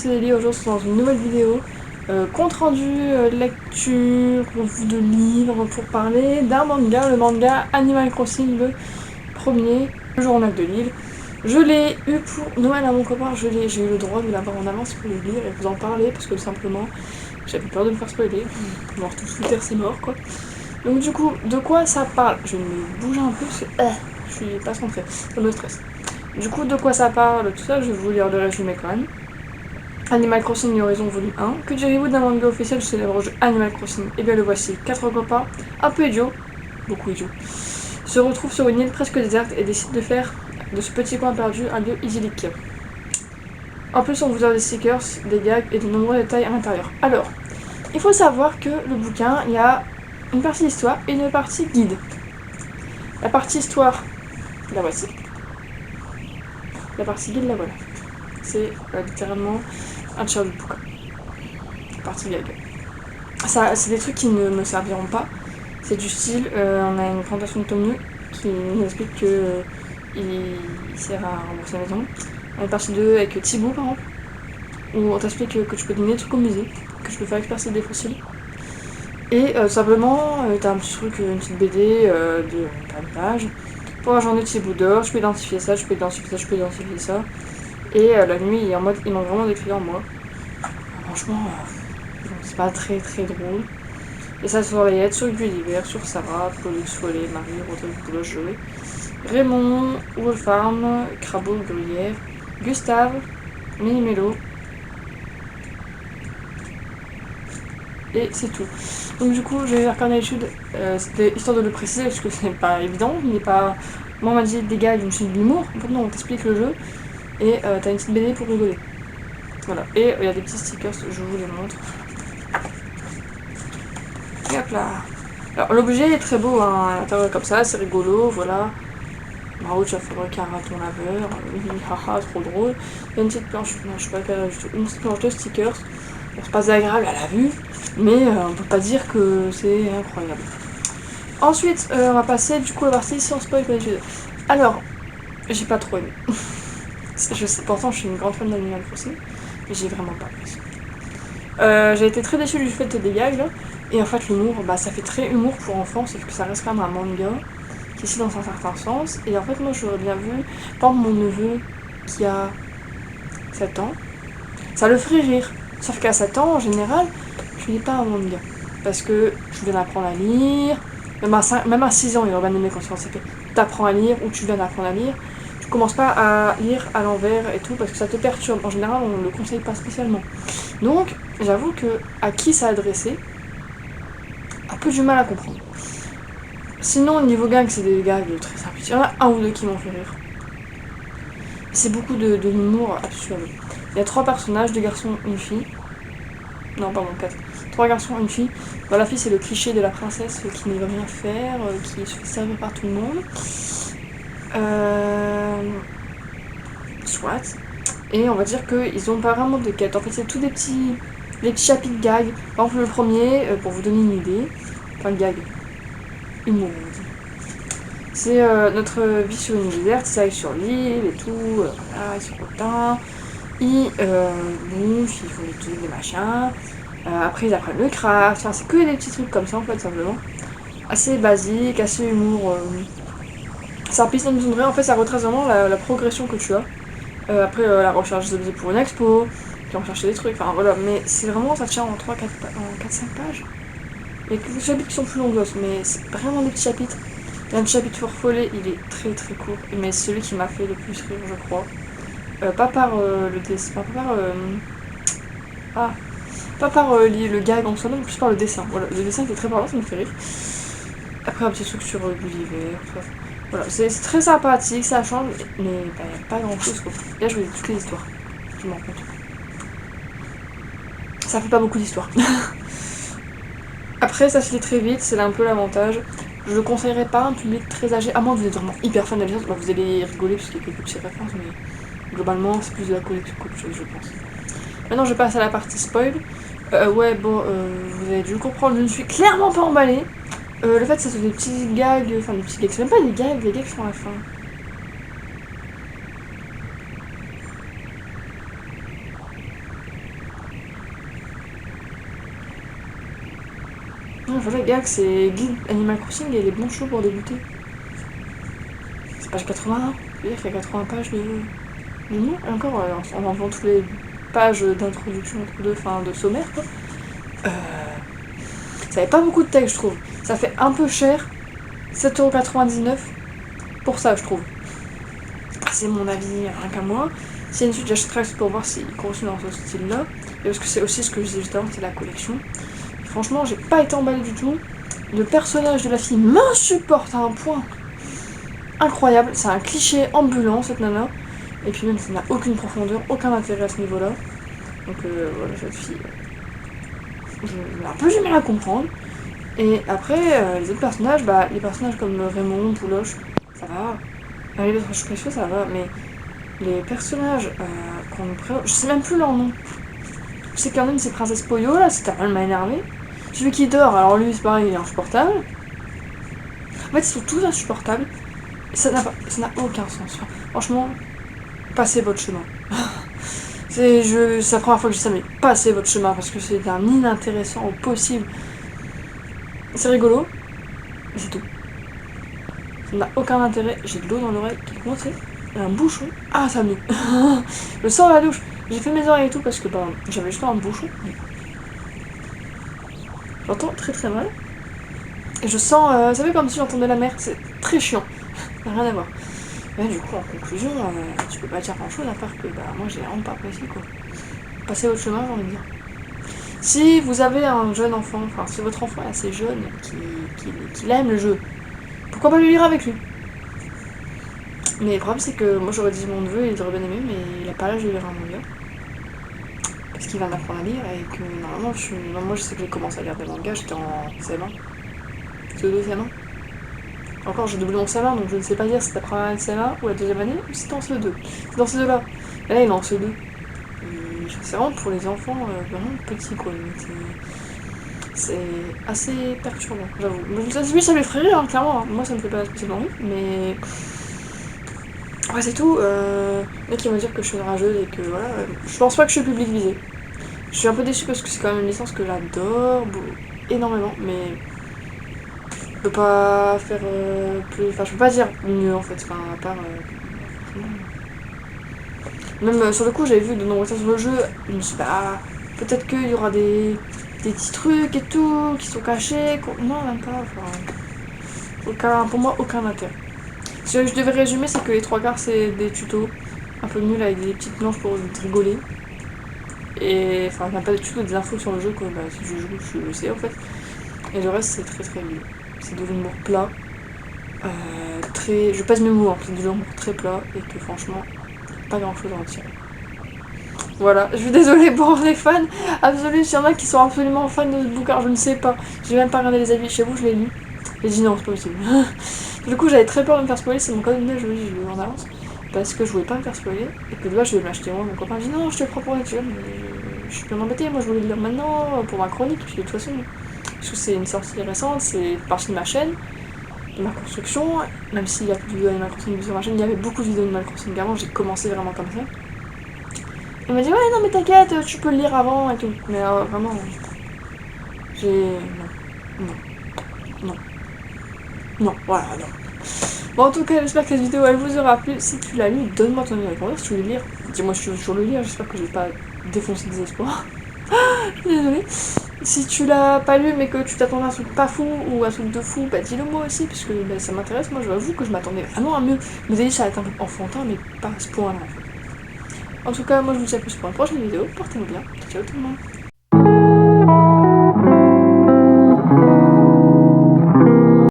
c'est Lily, aujourd'hui on se lance dans une nouvelle vidéo. Compte rendu, lecture, revue de livres pour parler d'un manga, le manga Animal Crossing, le premier, le journal de l'île. Je l'ai eu pour Noël à mon copain, j'ai eu le droit de l'avoir en avance pour le lire et vous en parler parce que simplement j'avais peur de me faire spoiler. Mort tout sous terre, c'est mort quoi. Donc du coup, de quoi ça parle? Je vais me bouger un peu parce que je suis pas centrée, ça me stresse. Du coup, de quoi ça parle, tout ça, je vais vous lire le résumé quand même. Animal Crossing New Horizons volume 1. Que direz-vous d'un manga officiel du célèbre jeu Animal Crossing? Eh bien le voici, 4 copains, un peu idiots, beaucoup idiots, se retrouvent sur une île presque déserte et décident de faire de ce petit coin perdu un lieu idyllique. En plus, on vous donne des stickers, des gags et de nombreux détails à l'intérieur. Alors, il faut savoir que le bouquin, il y a une partie histoire et une partie guide. La partie histoire, la voici. La partie guide, la voilà. C'est littéralement un tiers du bouquin. La partie gag. Ça, c'est des trucs qui ne me serviront pas. C'est du style, on a une présentation de Tom Nook qui nous explique que il sert à rembourser la maison. On a une partie 2 avec Thibaut par exemple, où on t'explique que tu peux donner des trucs au musée, que tu peux faire expercer des fossiles. Et simplement, t'as un petit truc, une petite BD de une page. Pour la journée de Thibaut dehors, je peux identifier ça, je peux identifier ça, je peux identifier ça. Et la nuit, il est en mode, il manque vraiment des clients moi. Franchement, c'est pas très très drôle. Et ça sur Layette, sur Gulliver, sur Sarah, Pollux, Follet, Marie, Rodrigue, Boulogne, Joey, Raymond, Wolfarm, Crabeau, Gruyère, Gustave, Mini-Mélo. Et c'est tout. Donc du coup, je vais faire comme d'habitude, c'était histoire de le préciser parce que ce n'est pas évident, il n'est pas... Moi on m'a dit des gars, je me suis dit de l'humour, en fait non, on t'explique le jeu, et t'as une petite BD pour rigoler. Voilà, et il y a des petits stickers, je vous les montre. Et hop là. Alors l'objet est très beau, hein, à l'intérieur comme ça, c'est rigolo, voilà. Maro, tu vas fabriquer un raton laveur, haha, trop drôle. Il y a une petite planche, non, je sais pas quelle, une petite planche de stickers. Bon, c'est pas agréable à la vue, mais on peut pas dire que c'est incroyable. Ensuite, on va passer du coup à la partie sans spoil comme d'habitude. Alors, j'ai pas trop aimé. Je sais, pourtant je suis une grande fan d'Animal Crossing, mais j'ai vraiment pas aimé. J'ai été très déçue du fait des gags là. Et en fait l'humour, bah ça fait très humour pour enfants, sauf que ça reste quand même un manga qui est dans un certain sens. Et en fait moi j'aurais bien vu, par exemple mon neveu qui a 7 ans, ça le ferait rire. Sauf qu'à 7 ans en général, je lis pas un manga. Parce que je viens d'apprendre à lire, même à 6 ans il aurait bien aimé quand tu fait t'apprends à lire ou tu viens d'apprendre à lire. Tu commences pas à lire à l'envers et tout parce que ça te perturbe. En général on le conseille pas spécialement. Donc j'avoue que à qui ça adressé, un peu du mal à comprendre. Sinon, au niveau gag, c'est des gags très simples. Il y en a un ou deux qui m'ont fait rire. C'est beaucoup de l'humour absurde. Il y a 3 personnages, 2 garçons, une fille. Non, pardon, 4. 3 garçons, une fille. Bon, la fille, c'est le cliché de la princesse qui ne veut rien faire, qui se fait servir par tout le monde. Soit. Et on va dire qu'ils ont pas vraiment de quête. En fait, c'est tous des petits chapitres gags. Par exemple, le premier, pour vous donner une idée, enfin, gag, humour, on va dire. C'est notre vie sur une île déserte, ça arrive sur l'île et tout, voilà, ils sont contents, ils bouffent, ils font des trucs, des machins, après ils apprennent le craft, enfin c'est que des petits trucs comme ça en fait simplement, assez basique, assez humour, ça piste dans une vraie, en fait ça retrace vraiment la progression que tu as, après la recherche des objets pour une expo, puis on cherche des trucs, enfin voilà, mais c'est vraiment, ça tient en 3-4-5 pages, il y a quelques chapitres qui sont plus longs, mais c'est vraiment des petits chapitres. Il y a un chapitre pour Follet, il est très très court, mais c'est celui qui m'a fait le plus rire, je crois. Pas par le dessin, pas par le gag en soi, non, mais plus par le dessin. Voilà, le dessin qui est très parlant, ça me fait rire. Après, un petit truc sur Gulliver, voilà, c'est très sympathique, ça change, mais bah, y a pas grand chose quoi. Là, je vous dis toutes les histoires, je m'en rends compte. Ça fait pas beaucoup d'histoires. Après, ça se lit très vite, c'est un peu l'avantage. Je le conseillerais pas à un public très âgé, à moins que vous êtes vraiment hyper fan de la licence, bah vous allez rigoler parce qu'il y a quelques petites références, mais globalement c'est plus de la collection qu'autre chose, je pense. Maintenant je passe à la partie spoil. Ouais, bon, vous avez dû le comprendre, je ne suis clairement pas emballée. Le fait que ça soit des petits gags, enfin des petits gags, c'est même pas des gags, les gags sont à la fin. Non, voilà, gars, c'est Guide Animal Crossing et les bons choux pour débuter. C'est page 81. C'est-à-dire qu'il y a 80 pages de livre. Et encore, en enlevant toutes les pages d'introduction, enfin de sommaire, quoi. Ça avait pas beaucoup de texte, je trouve. Ça fait un peu cher. 7,99€ pour ça, je trouve. C'est mon avis, rien qu'à moi. Si y a une suite, j'achèterai pour voir s'il continue dans ce style-là. Et parce que c'est aussi ce que je disais juste avant, c'est la collection. Et franchement, j'ai pas été emballée du tout. Le personnage de la fille m'insupporte à un point incroyable. C'est un cliché ambulant, cette nana. Et puis même, ça n'a aucune profondeur, aucun intérêt à ce niveau-là. Donc voilà, cette fille, j'ai un peu du mal à comprendre. Et après, les autres personnages, bah, les personnages comme Raymond, Pouloche, ça va. Les personnages précieux, ça va, mais les personnages qu'on nous présente, je sais même plus leur nom. Je sais qu'il y en a une, c'est Princesse Poyo, là, c'était elle m'a énervé. Celui qui dort, alors lui, c'est pareil, il est insupportable. En fait, ils sont tous insupportables. Et ça n'a aucun sens. Franchement, passez votre chemin. C'est la première fois que je dis ça, mais passez votre chemin, parce que c'est d'un inintéressant au possible. C'est rigolo, mais c'est tout. Ça n'a aucun intérêt. J'ai de l'eau dans l'oreille qui est coincée. Un bouchon. Ah, ça me... Je sors à la douche. J'ai fait mes oreilles et tout parce que bah, j'avais juste un bouchon. J'entends très très mal. Et je sens... ça fait comme si j'entendais la mer. C'est très chiant. Ça n'a rien à voir. Mais du coup, en conclusion, tu peux pas dire grand chose à part que bah, moi j'ai vraiment pas apprécié quoi. Passez votre chemin, j'ai envie de dire. Si vous avez un jeune enfant, enfin si votre enfant est assez jeune, qu'il aime le jeu, pourquoi pas lui lire avec lui? Mais le problème c'est que moi j'aurais dit mon neveu, il aurait bien aimé, mais il a pas l'âge de lire un manga. Parce qu'il va m'apprendre à lire et que normalement, moi je sais que j'ai commencé à lire des mangas, j'étais en CM1. CE2, CM1. Encore j'ai doublé mon CM1 donc je ne sais pas dire si c'était la première année de CM1 ou la deuxième année ou si c'était en CE2. C'est dans ces deux-là. Et là il est en CE2. C'est vraiment pour les enfants vraiment petits quoi. C'est assez perturbant, j'avoue. Oui, ça m'effraie, hein, clairement. Hein. Moi, ça me fait pas spécialement rire, mais. Ouais, c'est tout. Mec, qui vont dire que je suis une rageuse et que voilà. Je pense pas que je suis public visé. Je suis un peu déçue parce que c'est quand même une licence que j'adore énormément, mais. Je peux pas faire plus. Enfin, je peux pas dire mieux en fait. Enfin, à part. Même sur le coup, j'avais vu de nombreuses choses sur le jeu. Je me suis dit, bah. Peut-être qu'il y aura des petits trucs et tout qui sont cachés. Non, même pas. Enfin, pour moi, aucun intérêt. Si je devais résumer, c'est que les trois quarts, c'est des tutos un peu nuls avec des petites planches pour rigoler. Et enfin, il n'y a pas de tutos, des infos sur le jeu, quoi. Bah, si je joue, je le sais en fait. Et le reste, c'est très très nul. C'est de l'humour plat. Je pèse mes mots, hein, c'est de l'humour très plat et que franchement, pas grand chose à en tirer. Voilà, je suis désolée pour les fans absolus, s'il y en a qui sont absolument fans de ce bouquin, je ne sais pas. J'ai même pas regardé les avis chez vous, je l'ai lu. J'ai dit non, c'est pas possible. Du coup, j'avais très peur de me faire spoiler, c'est mon code de je l'ai lu en avance. Parce que je voulais pas me faire spoiler, et que là je vais m'acheter moi. Mon copain dit non, je te le prends pour lecture, mais je suis bien embêtée, moi je voulais le lire maintenant pour ma chronique, parce que de toute façon, parce que c'est une sortie récente, c'est partie de ma chaîne, de ma construction, même s'il y a plus de vidéos d'Animal Crossing sur ma chaîne, il y avait beaucoup de vidéos d'Animal Crossing avant, j'ai commencé vraiment comme ça. Il m'a dit ouais non mais t'inquiète, tu peux le lire avant et tout. Mais vraiment, j'ai... Non, voilà, non. Bon en tout cas j'espère que cette vidéo elle vous aura plu. Si tu l'as lu, donne-moi ton avis avec moi si tu veux le lire. Dis-moi si tu veux toujours le lire, j'espère que je vais pas défoncer des espoirs. Je suis désolée. Si tu l'as pas lu mais que tu t'attendais à un truc pas fou ou un truc de fou, bah dis-le moi aussi parce que bah, ça m'intéresse. Moi je vous avoue que je m'attendais vraiment à mieux. Mais vous avez dit ça va être un peu enfantin mais pas à ce point là en fait. En tout cas, moi je vous dis à plus pour une prochaine vidéo. Portez-vous bien. Ciao tout le monde.